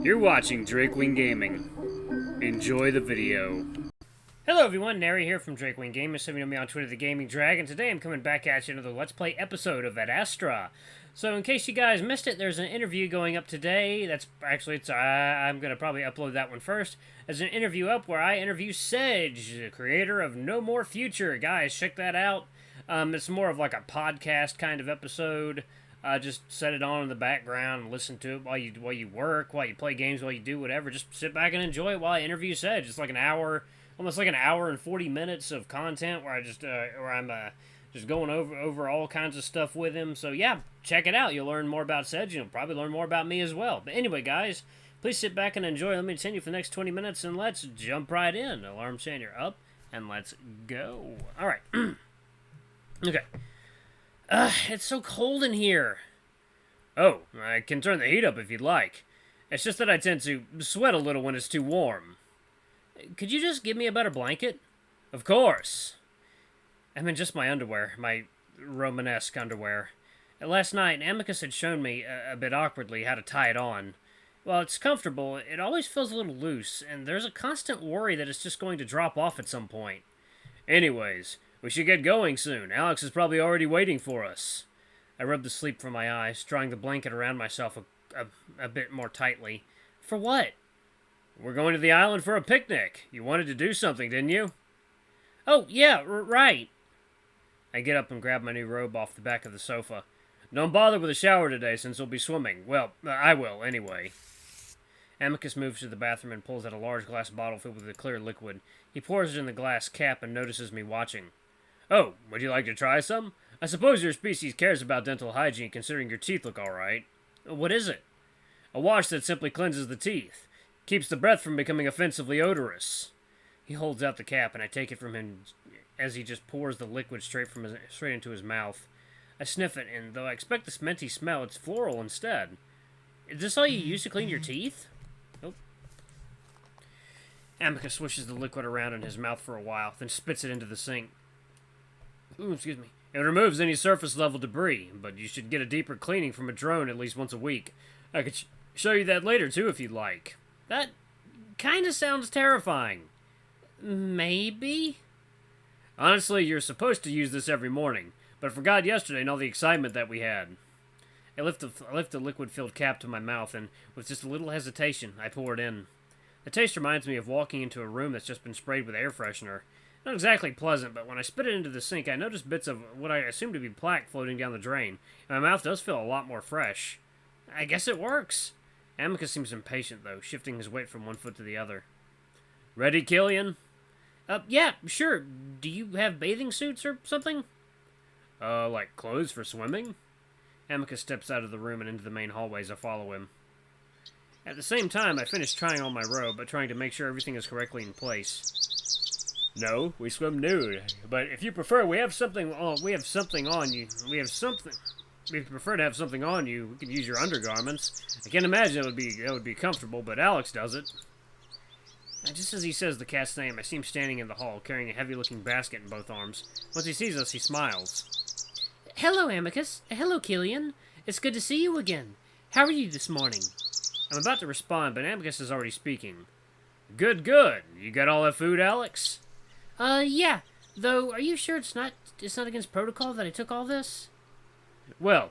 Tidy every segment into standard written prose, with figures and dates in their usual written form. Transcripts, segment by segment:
You're watching Drakewing Gaming. Enjoy the video. Hello everyone, Nary here from Drakewing Gaming. Some of you know me on Twitter, The Gaming Dragon. Today I'm coming back at you another Let's Play episode of Adastra. So in case you guys missed it, there's an interview going up today. That's actually, I'm going to probably upload that one first. There's an interview up where I interview Sedge, the creator of No More Future. Guys, check that out. It's more of like a podcast kind of episode. Just set it on in the background and listen to it while you work, while you play games, while you do whatever. Just sit back and enjoy it while I interview Sedge. It's like an hour, almost like an hour and 40 minutes of content where I'm just going over all kinds of stuff with him. So yeah, check it out. You'll learn more about Sedge. You'll probably learn more about me as well. But anyway, guys, please sit back and enjoy. Let me continue for the next 20 minutes and let's jump right in. Alarm saying you're up and let's go. All right. Okay. It's so cold in here. Oh, I can turn the heat up if you'd like. It's just that I tend to sweat a little when it's too warm. Could you just give me a better blanket? Of course. I'm in just my underwear, my Romanesque underwear. Last night, Amicus had shown me, a bit awkwardly, how to tie it on. While it's comfortable, it always feels a little loose, and there's a constant worry that it's just going to drop off at some point. Anyways, we should get going soon. Alex is probably already waiting for us. I rubbed the sleep from my eyes, drawing the blanket around myself a bit more tightly. For what? We're going to the island for a picnic. You wanted to do something, didn't you? Oh, yeah, right. I get up and grab my new robe off the back of the sofa. Don't bother with a shower today since we'll be swimming. Well, I will, anyway. Amicus moves to the bathroom and pulls out a large glass bottle filled with a clear liquid. He pours it in the glass cap and notices me watching. Oh, would you like to try some? I suppose your species cares about dental hygiene, considering your teeth look alright. What is it? A wash that simply cleanses the teeth. Keeps the breath from becoming offensively odorous. He holds out the cap, and I take it from him as he just pours the liquid straight into his mouth. I sniff it, and though I expect this minty smell, it's floral instead. Is this all you use to clean your teeth? Nope. Amicus swishes the liquid around in his mouth for a while, then spits it into the sink. Ooh, excuse me. It removes any surface-level debris, but you should get a deeper cleaning from a drone at least once a week. I could show you that later, too, if you'd like. That kind of sounds terrifying. Maybe? Honestly, you're supposed to use this every morning, but I forgot yesterday and all the excitement that we had. I lift the liquid-filled cap to my mouth, and with just a little hesitation, I pour it in. The taste reminds me of walking into a room that's just been sprayed with air freshener. Not exactly pleasant, but when I spit it into the sink, I notice bits of what I assume to be plaque floating down the drain, and my mouth does feel a lot more fresh. I guess it works. Amicus seems impatient, though, shifting his weight from one foot to the other. Ready, Kyllian? Yeah, sure. Do you have bathing suits or something? Like clothes for swimming? Amicus steps out of the room and into the main hallway as I follow him. At the same time, I finish trying on my robe, but trying to make sure everything is correctly in place. No, we swim nude. But if you prefer, we have something on you. If you prefer to have something on you, we can use your undergarments. I can't imagine it would be comfortable, but Alex does it. And just as he says the cat's name, I see him standing in the hall, carrying a heavy-looking basket in both arms. Once he sees us, he smiles. Hello, Amicus. Hello, Kyllian. It's good to see you again. How are you this morning? I'm about to respond, but Amicus is already speaking. Good, good. You got all that food, Alex? Yeah. Though, are you sure it's not against protocol that I took all this? Well,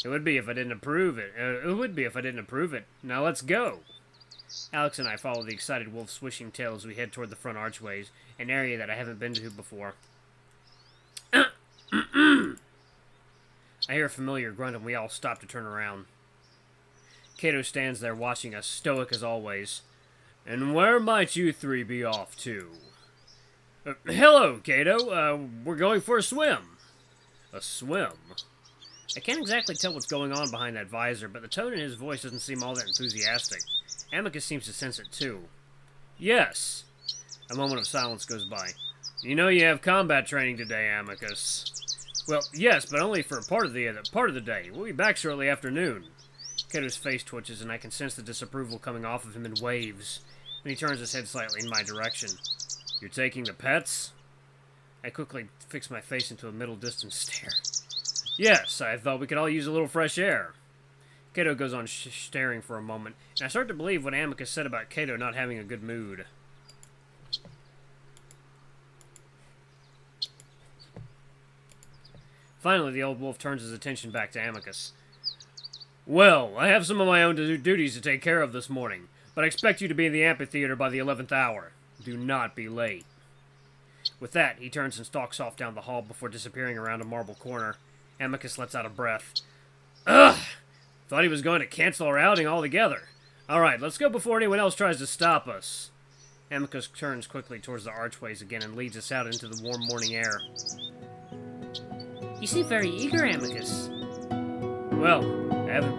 it would be if I didn't approve it. Now let's go. Alex and I follow the excited wolf swishing tail as we head toward the front archways, an area that I haven't been to before. I hear a familiar grunt and we all stop to turn around. Cato stands there watching us, stoic as always. And where might you three be off to? Hello, Cato. We're going for a swim. A swim? I can't exactly tell what's going on behind that visor, but the tone in his voice doesn't seem all that enthusiastic. Amicus seems to sense it, too. Yes. A moment of silence goes by. You know you have combat training today, Amicus. Well, yes, but only for part of the day. We'll be back shortly after noon. Cato's face twitches, and I can sense the disapproval coming off of him in waves. Then he turns his head slightly in my direction. You're taking the pets? I quickly fix my face into a middle-distance stare. Yes, I thought we could all use a little fresh air. Cato goes on staring for a moment, and I start to believe what Amicus said about Cato not having a good mood. Finally, the old wolf turns his attention back to Amicus. Well, I have some of my own duties to take care of this morning, but I expect you to be in the amphitheater by the 11th hour. Do not be late. With that, he turns and stalks off down the hall before disappearing around a marble corner. Amicus lets out a breath. Ugh! Thought he was going to cancel our outing altogether. Alright, let's go before anyone else tries to stop us. Amicus turns quickly towards the archways again and leads us out into the warm morning air. You seem very eager, Amicus. Well, I haven't...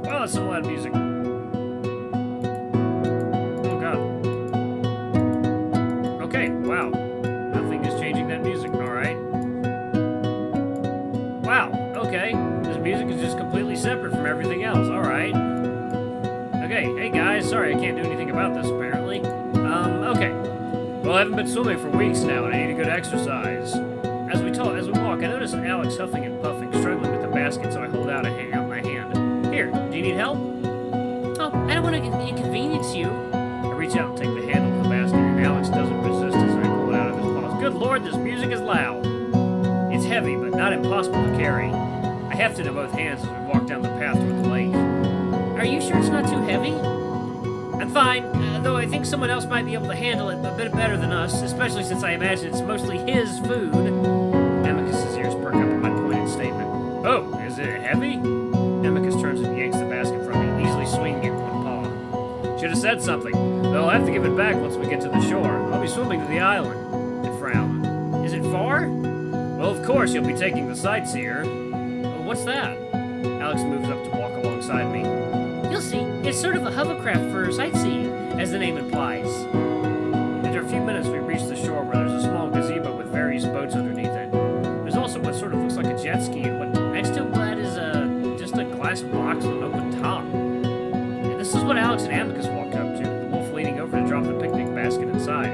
Well, that's some loud music. Oh, God. Okay, wow. Nothing is changing that music, alright. Wow, okay. This music is just completely separate from everything else, alright. Okay, hey guys, sorry I can't do anything about this, apparently. Okay. Well, I haven't been swimming for weeks now, and I need a good exercise. As we walk, I notice Alex huffing and puffing, struggling with the basket, so I hold out my hand. Here, do you need help? Oh, I don't want to inconvenience you. I reach out and take the handle of the basket, and Alex doesn't resist as I pull it out of his paws. Good lord, this music is loud. It's heavy, but not impossible to carry. I heft it in both hands as we walk down the path toward the lake. Are you sure it's not too heavy? I'm fine, though I think someone else might be able to handle it a bit better than us, especially since I imagine it's mostly his food. Amicus's ears perk up at my pointed statement. Oh, is it heavy? Amicus turns and yanks the basket from me, easily swinging it with one paw. Should have said something, though I'll have to give it back once we get to the shore. I'll be swimming to the island. I frown. Is it far? Well, of course, you'll be taking the sightseer. Well, what's that? Alex moves up to walk alongside me. You'll see, it's sort of a hovercraft for sightseeing, as the name implies. After a few minutes, we reach the shore where there's a small gazebo with various boats underneath it. There's also what sort of looks like a jet ski, and what next to that is just a glass box with an open top. And this is what Alex and Amicus walk up to, the wolf leaning over to drop the picnic basket inside.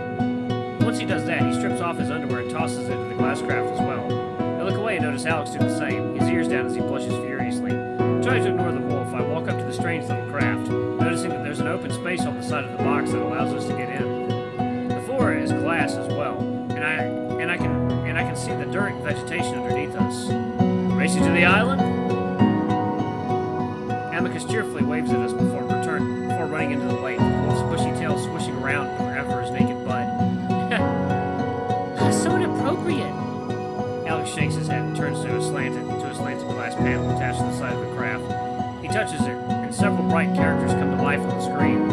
Once he does that, he strips off his underwear and tosses it into the glass craft as well. I look away and notice Alex do the same, his ears down as he blushes furiously. Trying to ignore the wolf, I walk up to the strange little craft, noticing that there's an open space on the side of the box that allows us to get in. The floor is glass as well, and I can see the dirt and vegetation underneath us. Racing to the island? Amicus cheerfully waves at us before running into the lake, the wolf's bushy tail swishing around over his naked butt. So inappropriate. Alex shakes his head and turns to a slanted glass panel attached to the side of the craft. He touches it, and several bright characters come to life on the screen.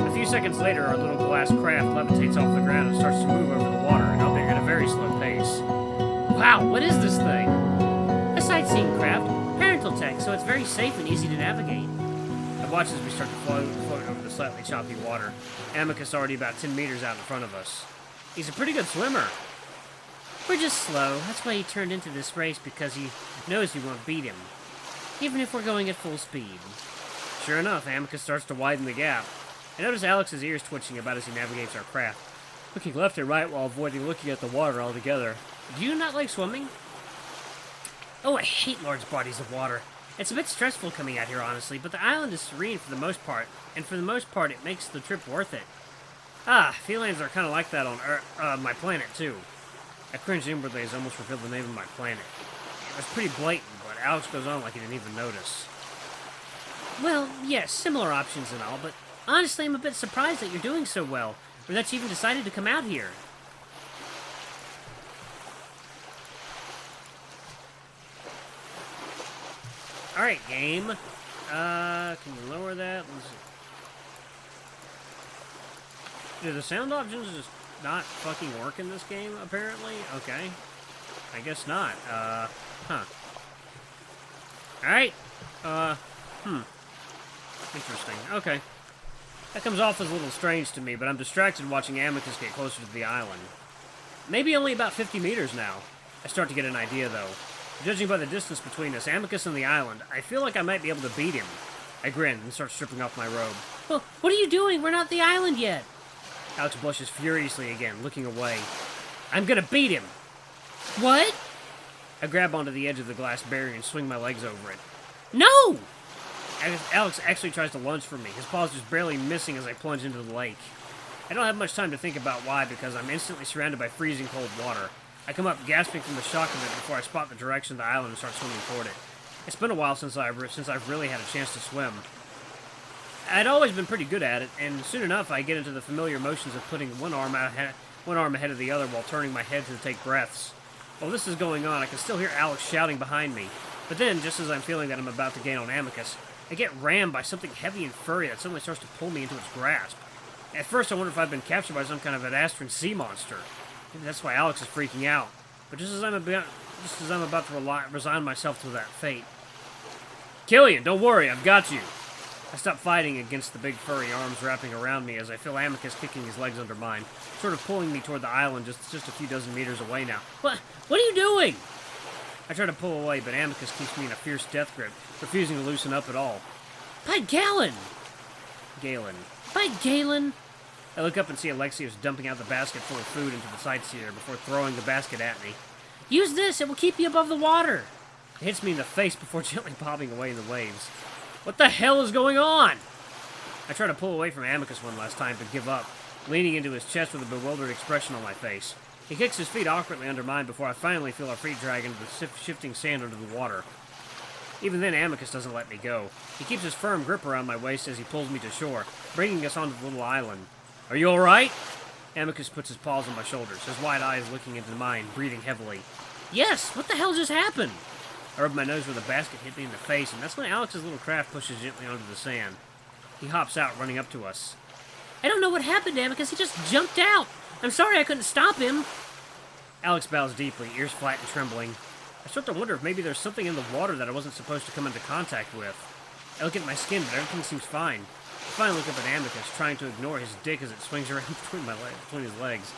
A few seconds later, our little glass craft levitates off the ground and starts to move over the water, at a very slow pace. Wow, what is this thing? A sightseeing craft, parental tech, so it's very safe and easy to navigate. I watch as we start to float over the slightly choppy water. Amicus already about 10 meters out in front of us. He's a pretty good swimmer. We're just slow. That's why he turned into this race, because he knows we won't beat him. Even if we're going at full speed. Sure enough, Amicus starts to widen the gap. I notice Alex's ears twitching about as he navigates our craft, looking left and right while avoiding looking at the water altogether. Do you not like swimming? Oh, I hate large bodies of water. It's a bit stressful coming out here, honestly, but the island is serene for the most part, and for the most part it makes the trip worth it. Felines are kind of like that on my planet, too. I cringed inwardly as I almost revealed the name of my planet. It was pretty blatant, but Alex goes on like he didn't even notice. Well, yes, similar options and all, but honestly I'm a bit surprised that you're doing so well, or that you even decided to come out here. Alright, game. Can you lower that? Let's see. Do the sound options just not fucking work in this game, apparently? Okay. I guess not. Alright. Interesting. Okay. That comes off as a little strange to me, but I'm distracted watching Amicus get closer to the island. Maybe only about 50 meters now. I start to get an idea, though. Judging by the distance between us, Amicus and the island, I feel like I might be able to beat him. I grin and start stripping off my robe. Well, what are you doing? We're not at the island yet. Alex blushes furiously again, looking away. I'm gonna beat him. What? I grab onto the edge of the glass barrier and swing my legs over it. No! Alex actually tries to lunge for me, his paws just barely missing as I plunge into the lake. I don't have much time to think about why, because I'm instantly surrounded by freezing cold water. I come up gasping from the shock of it before I spot the direction of the island and start swimming toward it. It's been a while since I've really had a chance to swim. I'd always been pretty good at it, and soon enough I get into the familiar motions of putting one arm ahead of the other while turning my head to take breaths. While this is going on, I can still hear Alex shouting behind me. But then, just as I'm feeling that I'm about to gain on Amicus, I get rammed by something heavy and furry that suddenly starts to pull me into its grasp. At first I wonder if I've been captured by some kind of Adastran sea monster. Maybe that's why Alex is freaking out. But just as I'm about to resign myself to that fate. Kyllian, don't worry, I've got you. I stop fighting against the big furry arms wrapping around me as I feel Amicus kicking his legs under mine, sort of pulling me toward the island just a few dozen meters away now. What are you doing? I try to pull away, but Amicus keeps me in a fierce death grip, refusing to loosen up at all. By Galen! By Galen! I look up and see Alexios dumping out the basket full of food into the sightseer before throwing the basket at me. Use this, it will keep you above the water! It hits me in the face before gently bobbing away in the waves. What the hell is going on? I try to pull away from Amicus one last time, but give up, leaning into his chest with a bewildered expression on my face. He kicks his feet awkwardly under mine before I finally feel our feet drag into the shifting sand under the water. Even then, Amicus doesn't let me go. He keeps his firm grip around my waist as he pulls me to shore, bringing us onto the little island. Are you alright? Amicus puts his paws on my shoulders, his wide eyes looking into mine, breathing heavily. Yes, what the hell just happened? I rub my nose where the basket hit me in the face, and that's when Alex's little craft pushes gently onto the sand. He hops out, running up to us. I don't know what happened, Amicus. He just jumped out. I'm sorry I couldn't stop him. Alex bows deeply, ears flat and trembling. I start to wonder if maybe there's something in the water that I wasn't supposed to come into contact with. I look at my skin, but everything seems fine. I finally look up at Amicus, trying to ignore his dick as it swings around between his legs.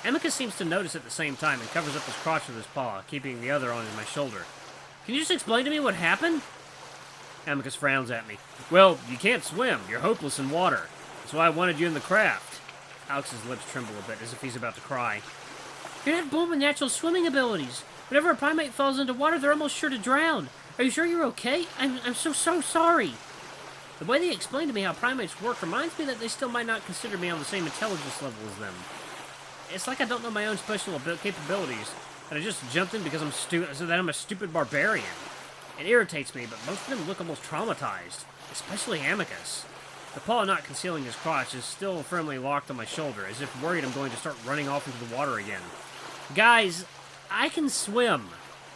Amicus seems to notice at the same time and covers up his crotch with his paw, keeping the other on my shoulder. Can you just explain to me what happened? Amicus frowns at me. Well, you can't swim. You're hopeless in water. That's why I wanted you in the craft. Alex's lips tremble a bit, as if he's about to cry. You're not born with natural swimming abilities. Whenever a primate falls into water, they're almost sure to drown. Are you sure you're okay? I'm so sorry. The way they explained to me how primates work reminds me that they still might not consider me on the same intelligence level as them. It's like I don't know my own special capabilities, and I just jumped in because I'm a stupid barbarian. It irritates me, but most of them look almost traumatized, especially Amicus. The paw not concealing his crotch is still firmly locked on my shoulder, as if worried I'm going to start running off into the water again. Guys, I can swim.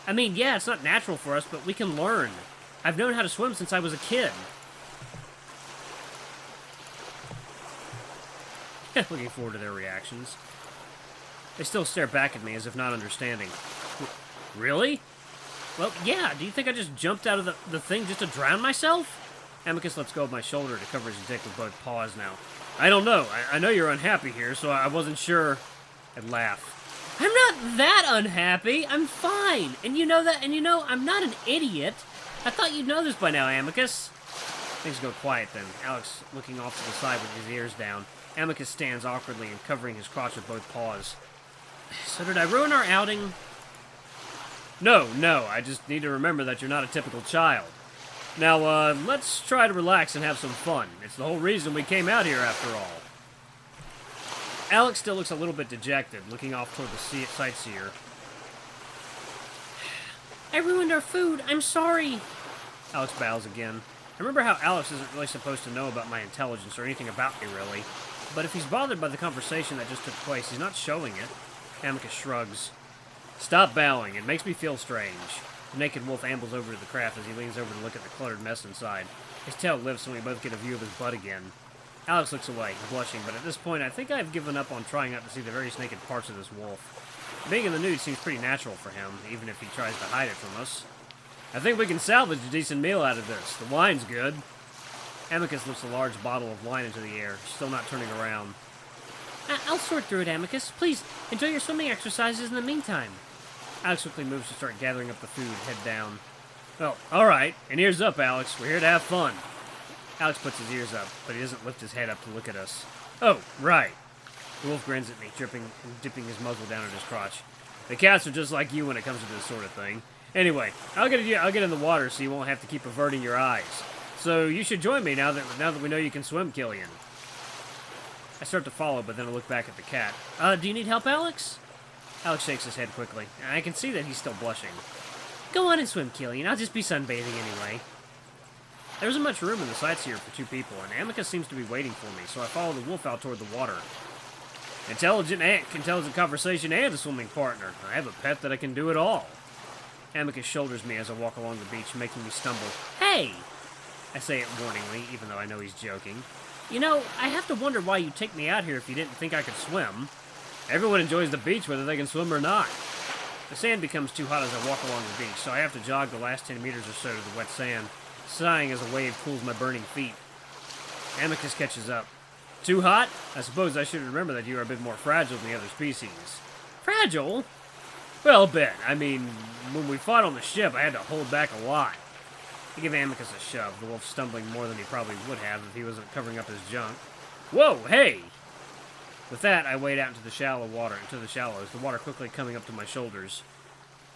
I mean, yeah, it's not natural for us, but we can learn. I've known how to swim since I was a kid. Looking forward to their reactions. They still stare back at me as if not understanding. Really? Well, yeah, do you think I just jumped out of the thing just to drown myself? Amicus lets go of my shoulder to cover his dick with both paws now. I don't know. I know you're unhappy here, so I wasn't sure. I'd laugh. I'm not that unhappy. I'm fine. And you know that, and you know, I'm not an idiot. I thought you'd know this by now, Amicus. Things go quiet then, Alex looking off to the side with his ears down. Amicus stands awkwardly and covering his crotch with both paws. So did I ruin our outing? No, I just need to remember that you're not a typical child. Now, let's try to relax and have some fun. It's the whole reason we came out here after all. Alex still looks a little bit dejected, looking off toward the sightseer. I ruined our food. I'm sorry. Alex bows again. I remember how Alex isn't really supposed to know about my intelligence or anything about me, really. But if he's bothered by the conversation that just took place, he's not showing it. Amicus shrugs. Stop bowing. It makes me feel strange. The naked wolf ambles over to the craft as he leans over to look at the cluttered mess inside. His tail lifts and we both get a view of his butt again. Alex looks away, blushing, but at this point I think I've given up on trying not to see the various naked parts of this wolf. Being in the nude seems pretty natural for him, even if he tries to hide it from us. I think we can salvage a decent meal out of this. The wine's good. Amicus lifts a large bottle of wine into the air, still not turning around. I'll sort through it, Amicus. Please, enjoy your swimming exercises in the meantime. Alex quickly moves to start gathering up the food, head down. Well, alright, and ears up, Alex. We're here to have fun. Alex puts his ears up, but he doesn't lift his head up to look at us. Oh, right. The wolf grins at me, dipping his muzzle down at his crotch. The cats are just like you when it comes to this sort of thing. Anyway, I'll get in the water so you won't have to keep averting your eyes. So you should join me now that we know you can swim, Kyllian. I start to follow, but then I look back at the cat. Do you need help, Alex? Alex shakes his head quickly. I can see that he's still blushing. Go on and swim, Kyllian. I'll just be sunbathing anyway. There isn't much room in the sights here for two people, and Amicus seems to be waiting for me, so I follow the wolf out toward the water. Intelligent conversation and a swimming partner. I have a pet that I can do it all. Amicus shoulders me as I walk along the beach, making me stumble. Hey! I say it warningly, even though I know he's joking. You know, I have to wonder why you'd take me out here if you didn't think I could swim. Everyone enjoys the beach whether they can swim or not. The sand becomes too hot as I walk along the beach, so I have to jog the last 10 meters or so to the wet sand, sighing as a wave cools my burning feet. Amicus catches up. Too hot? I suppose I should remember that you are a bit more fragile than the other species. Fragile? Well, a bit. I mean, when we fought on the ship, I had to hold back a lot. I give Amicus a shove, the wolf stumbling more than he probably would have if he wasn't covering up his junk. Whoa, hey! With that, I wade out into the shallows, the water quickly coming up to my shoulders.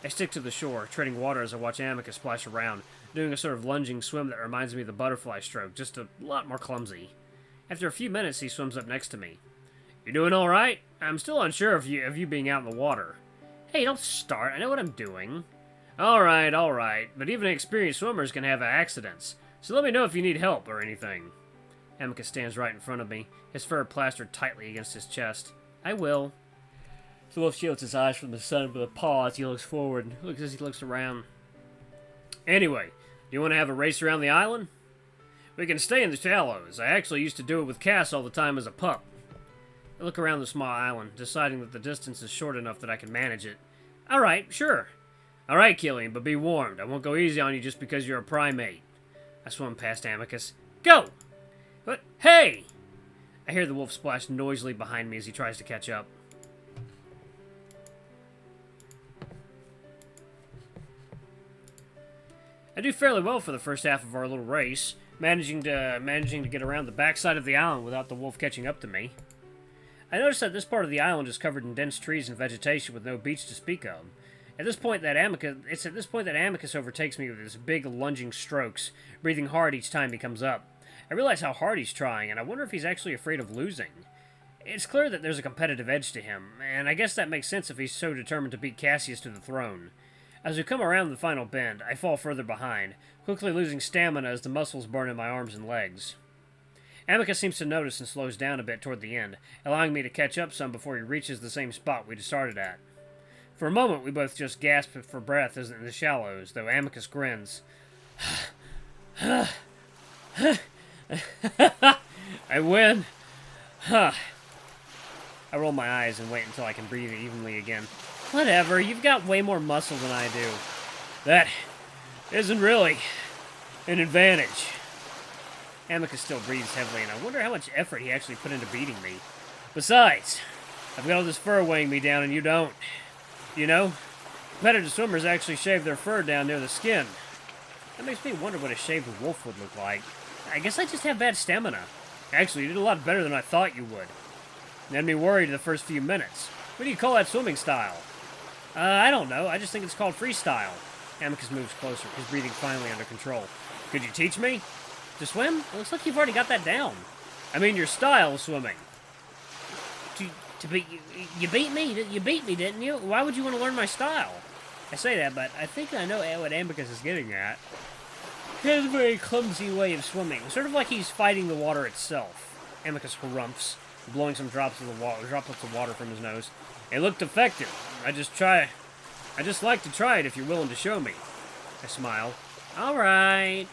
I stick to the shore, treading water as I watch Amicus splash around, doing a sort of lunging swim that reminds me of the butterfly stroke, just a lot more clumsy. After a few minutes, he swims up next to me. You doing all right? I'm still unsure of you being out in the water. Hey, don't start. I know what I'm doing. All right. But even experienced swimmers can have accidents. So let me know if you need help or anything. Amicus stands right in front of me, his fur plastered tightly against his chest. I will. The wolf shields his eyes from the sun with a paw as he looks forward, as he looks around. Anyway, do you want to have a race around the island? We can stay in the shallows. I actually used to do it with Cass all the time as a pup. I look around the small island, deciding that the distance is short enough that I can manage it. All right, sure. All right, Kyllian, but be warned. I won't go easy on you just because you're a primate. I swim past Amicus. Go! But, hey! I hear the wolf splash noisily behind me as he tries to catch up. I do fairly well for the first half of our little race, managing to get around the backside of the island without the wolf catching up to me. I notice that this part of the island is covered in dense trees and vegetation with no beach to speak of. It's at this point that Amicus overtakes me with his big lunging strokes, breathing hard each time he comes up. I realize how hard he's trying, and I wonder if he's actually afraid of losing. It's clear that there's a competitive edge to him, and I guess that makes sense if he's so determined to beat Cassius to the throne. As we come around the final bend, I fall further behind, quickly losing stamina as the muscles burn in my arms and legs. Amicus seems to notice and slows down a bit toward the end, allowing me to catch up some before he reaches the same spot we'd started at. For a moment, we both just gasp for breath as in the shallows, though Amicus grins. I win. I roll my eyes and wait until I can breathe evenly again. Whatever, you've got way more muscle than I do. That isn't really an advantage. Amicus still breathes heavily, and I wonder how much effort he actually put into beating me. Besides, I've got all this fur weighing me down and you don't. You know, competitive swimmers actually shave their fur down near the skin. That makes me wonder what a shaved wolf would look like. I guess I just have bad stamina. Actually, you did a lot better than I thought you would. You had me worried the first few minutes. What do you call that swimming style? I don't know. I just think it's called freestyle. Amicus moves closer, his breathing finally under control. Could you teach me? To swim? It looks like you've already got that down. I mean your style of swimming. You beat me? You beat me, didn't you? Why would you want to learn my style? I say that, but I think I know what Amicus is getting at. He has a very clumsy way of swimming, sort of like he's fighting the water itself. Amicus harumphs, blowing some droplets of water from his nose. It looked effective. I just like to try it if you're willing to show me. I smile. All right.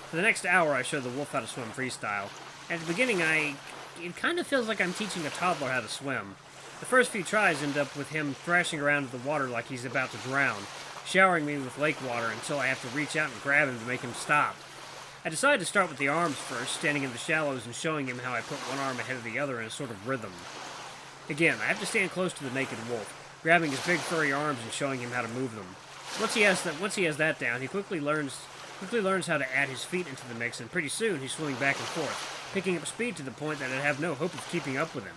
For the next hour, I show the wolf how to swim freestyle. At the beginning, it kind of feels like I'm teaching a toddler how to swim. The first few tries end up with him thrashing around in the water like he's about to drown, showering me with lake water until I have to reach out and grab him to make him stop. I decide to start with the arms first, standing in the shallows and showing him how I put one arm ahead of the other in a sort of rhythm. Again, I have to stand close to the naked wolf, grabbing his big furry arms and showing him how to move them. Once he has that down, he quickly learns how to add his feet into the mix, and pretty soon he's swimming back and forth, picking up speed to the point that I'd have no hope of keeping up with him.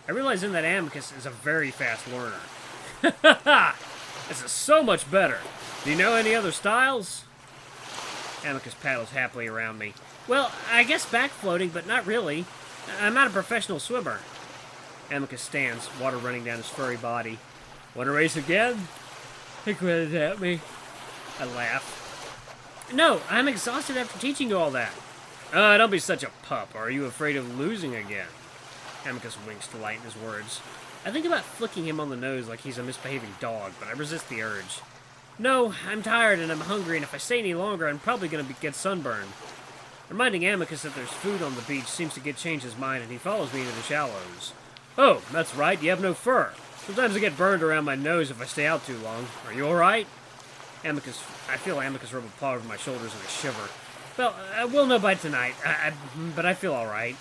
I realize then that Amicus is a very fast learner. This is so much better. Do you know any other styles? Amicus paddles happily around me. Well, I guess back floating, but not really. I'm not a professional swimmer. Amicus stands, water running down his furry body. Want to race again? He grinted at me. I laugh. No, I'm exhausted after teaching you all that. Don't be such a pup. Are you afraid of losing again? Amicus winks to lighten his words. I think about flicking him on the nose like he's a misbehaving dog, but I resist the urge. No, I'm tired and I'm hungry, and if I stay any longer, I'm probably going to get sunburned. Reminding Amicus that there's food on the beach seems to change his mind, and he follows me into the shallows. Oh, that's right, you have no fur. Sometimes I get burned around my nose if I stay out too long. Are you alright? I feel Amicus rub a paw over my shoulders and I shiver. Well, we'll know by tonight, but I feel alright.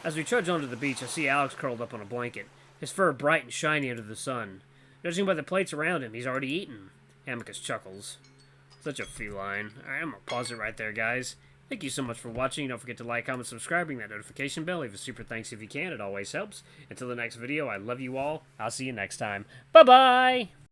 As we trudge onto the beach, I see Alex curled up on a blanket, his fur bright and shiny under the sun. Judging by the plates around him, he's already eaten. Amicus chuckles. Such a feline. Alright, I'm gonna pause it right there, guys. Thank you so much for watching. Don't forget to like, comment, subscribe, ring that notification bell. Leave a super thanks if you can. It always helps. Until the next video, I love you all. I'll see you next time. Bye-bye!